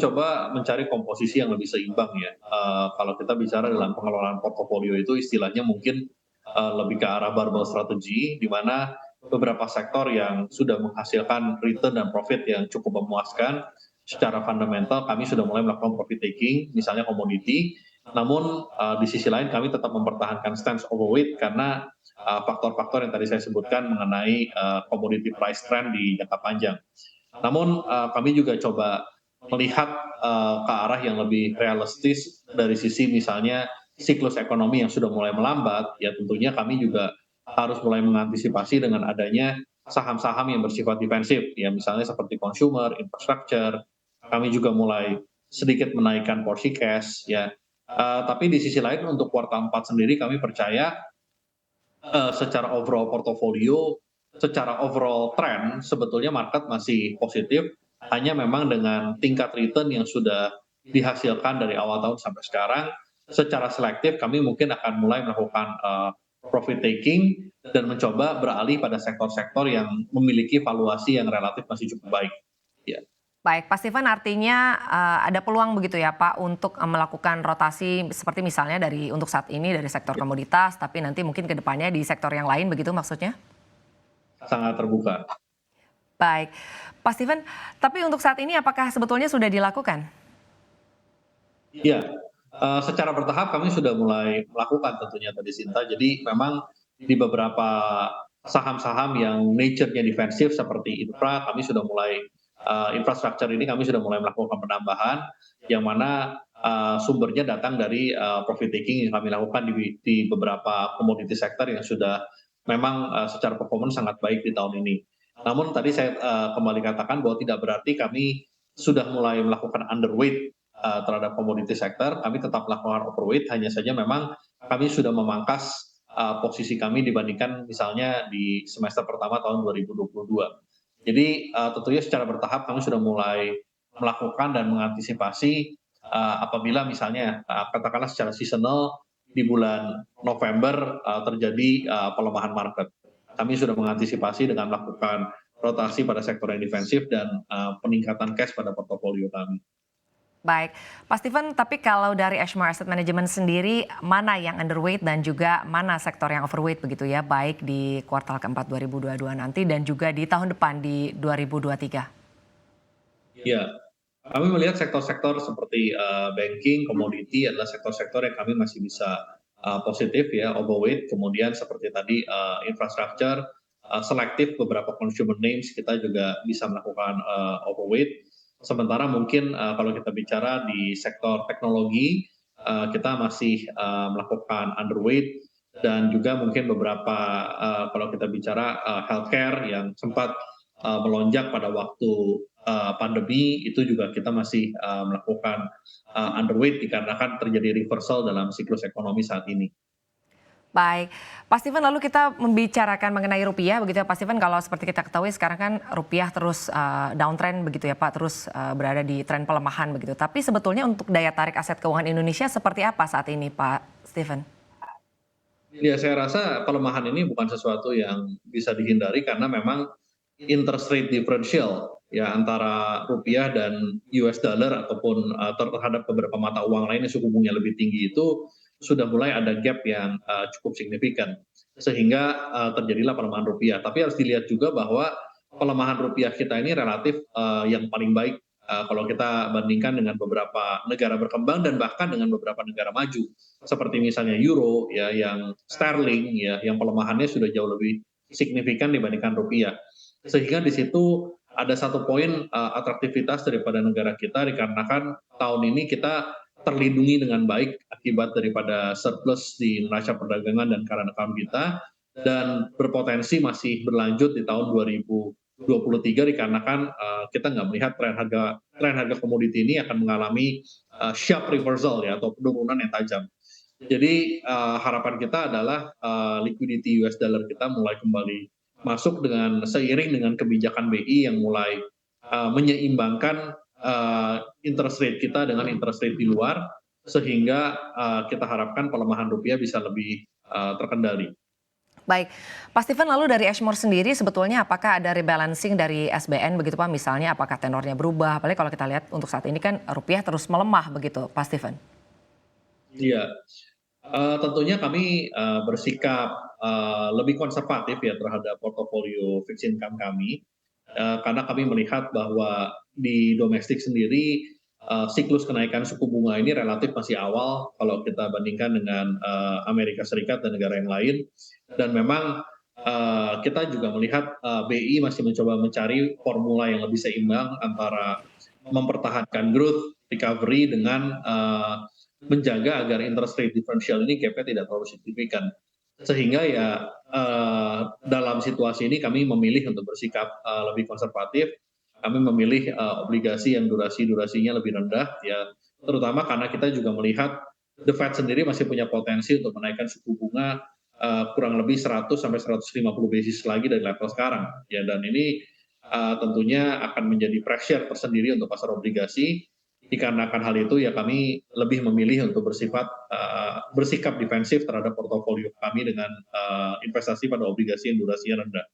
coba mencari komposisi yang lebih seimbang ya. Kalau kita bicara dalam pengelolaan portofolio itu istilahnya mungkin, lebih ke arah barbell strategy, di mana beberapa sektor yang sudah menghasilkan return dan profit yang cukup memuaskan, secara fundamental kami sudah mulai melakukan profit taking, misalnya komoditi. Namun, di sisi lain kami tetap mempertahankan stance overweight karena, faktor-faktor yang tadi saya sebutkan mengenai, commodity price trend di jangka panjang. Namun, kami juga coba melihat, ke arah yang lebih realistis dari sisi misalnya siklus ekonomi yang sudah mulai melambat, ya tentunya kami juga harus mulai mengantisipasi dengan adanya saham-saham yang bersifat defensif, ya misalnya seperti consumer, infrastructure, kami juga mulai sedikit menaikkan porsi cash ya. Tapi di sisi lain untuk kuartal 4 sendiri kami percaya, secara overall portofolio, secara overall trend sebetulnya market masih positif, hanya memang dengan tingkat return yang sudah dihasilkan dari awal tahun sampai sekarang, secara selektif kami mungkin akan mulai melakukan, profit taking dan mencoba beralih pada sektor-sektor yang memiliki valuasi yang relatif masih cukup baik, ya. Baik, Pak Steven artinya ada peluang begitu ya Pak untuk melakukan rotasi seperti misalnya dari untuk saat ini dari sektor komoditas, tapi nanti mungkin ke depannya di sektor yang lain begitu maksudnya? Sangat terbuka. Baik, Pak Steven, tapi untuk saat ini apakah sebetulnya sudah dilakukan? Iya, secara bertahap kami sudah mulai melakukan tentunya tadi Sinta. Jadi memang di beberapa saham-saham yang nature-nya defensif seperti infra, kami sudah mulai infrastruktur ini kami sudah mulai melakukan penambahan, yang mana, sumbernya datang dari, profit taking yang kami lakukan di beberapa komoditi sektor yang sudah memang, secara performance sangat baik di tahun ini. Namun tadi saya, kembali katakan bahwa tidak berarti kami sudah mulai melakukan underweight terhadap komoditi sektor, kami tetap melakukan overweight, hanya saja memang kami sudah memangkas, posisi kami dibandingkan misalnya di semester pertama tahun 2022. Jadi, tentunya secara bertahap kami sudah mulai melakukan dan mengantisipasi, apabila misalnya, katakanlah secara seasonal di bulan November, terjadi, pelemahan market. Kami sudah mengantisipasi dengan melakukan rotasi pada sektor yang defensif dan, peningkatan cash pada portofolio kami. Baik, Pak Steven, tapi kalau dari Ashmore Asset Management sendiri, mana yang underweight dan juga mana sektor yang overweight begitu ya, baik di kuartal keempat 2022 nanti dan juga di tahun depan di 2023? Ya, kami melihat sektor-sektor seperti, banking, komoditi adalah sektor-sektor yang kami masih bisa, positif ya, overweight, kemudian seperti tadi, infrastructure, selektif beberapa consumer names kita juga bisa melakukan, overweight. Sementara mungkin, kalau kita bicara di sektor teknologi, kita masih, melakukan underweight dan juga mungkin beberapa, kalau kita bicara, healthcare yang sempat, melonjak pada waktu, pandemi itu juga kita masih, melakukan, underweight dikarenakan terjadi reversal dalam siklus ekonomi saat ini. Baik, Pak Steven lalu kita membicarakan mengenai rupiah begitu ya Pak Steven, kalau seperti kita ketahui sekarang kan rupiah terus downtrend begitu ya Pak, terus berada di tren pelemahan begitu. Tapi sebetulnya untuk daya tarik aset keuangan Indonesia seperti apa saat ini Pak Steven? Ya saya rasa pelemahan ini bukan sesuatu yang bisa dihindari karena memang interest rate differential ya antara rupiah dan US dollar ataupun, terhadap beberapa mata uang lain yang suku bunganya lebih tinggi itu sudah mulai ada gap yang, cukup signifikan. Sehingga, terjadilah pelemahan rupiah. Tapi harus dilihat juga bahwa pelemahan rupiah kita ini relatif, yang paling baik, kalau kita bandingkan dengan beberapa negara berkembang dan bahkan dengan beberapa negara maju. Seperti misalnya euro ya, yang sterling ya, yang pelemahannya sudah jauh lebih signifikan dibandingkan rupiah. Sehingga di situ ada satu poin, atraktivitas daripada negara kita dikarenakan tahun ini kita terlindungi dengan baik akibat daripada surplus di neraca perdagangan dan current account kita, dan berpotensi masih berlanjut di tahun 2023 dikarenakan, kita nggak melihat tren harga komoditi ini akan mengalami, sharp reversal ya atau penurunan yang tajam. Jadi, harapan kita adalah, liquidity US dollar kita mulai kembali masuk dengan seiring dengan kebijakan BI yang mulai, menyeimbangkan, interest rate kita dengan interest rate di luar, sehingga, kita harapkan pelemahan rupiah bisa lebih, terkendali. Baik, Pak Steven, lalu dari Ashmore sendiri sebetulnya apakah ada rebalancing dari SBN begitu Pak? Misalnya apakah tenornya berubah? Apalagi kalau kita lihat untuk saat ini kan rupiah terus melemah begitu Pak Steven. Iya, tentunya kami bersikap lebih konservatif ya terhadap portofolio fixed income kami, karena kami melihat bahwa di domestik sendiri siklus kenaikan suku bunga ini relatif masih awal kalau kita bandingkan dengan Amerika Serikat dan negara yang lain, dan memang kita juga melihat BI masih mencoba mencari formula yang lebih seimbang antara mempertahankan growth recovery dengan menjaga agar interest rate differential ini gap-nya tidak terlalu signifikan. Sehingga ya dalam situasi ini kami memilih untuk bersikap lebih konservatif. Kami memilih obligasi yang durasinya lebih rendah ya, terutama karena kita juga melihat The Fed sendiri masih punya potensi untuk menaikkan suku bunga kurang lebih 100 sampai 150 basis lagi dari level sekarang ya, dan ini tentunya akan menjadi pressure tersendiri untuk pasar obligasi. Dikarenakan hal itu ya kami lebih memilih untuk bersikap defensif terhadap portofolio kami dengan investasi pada obligasi yang durasinya rendah.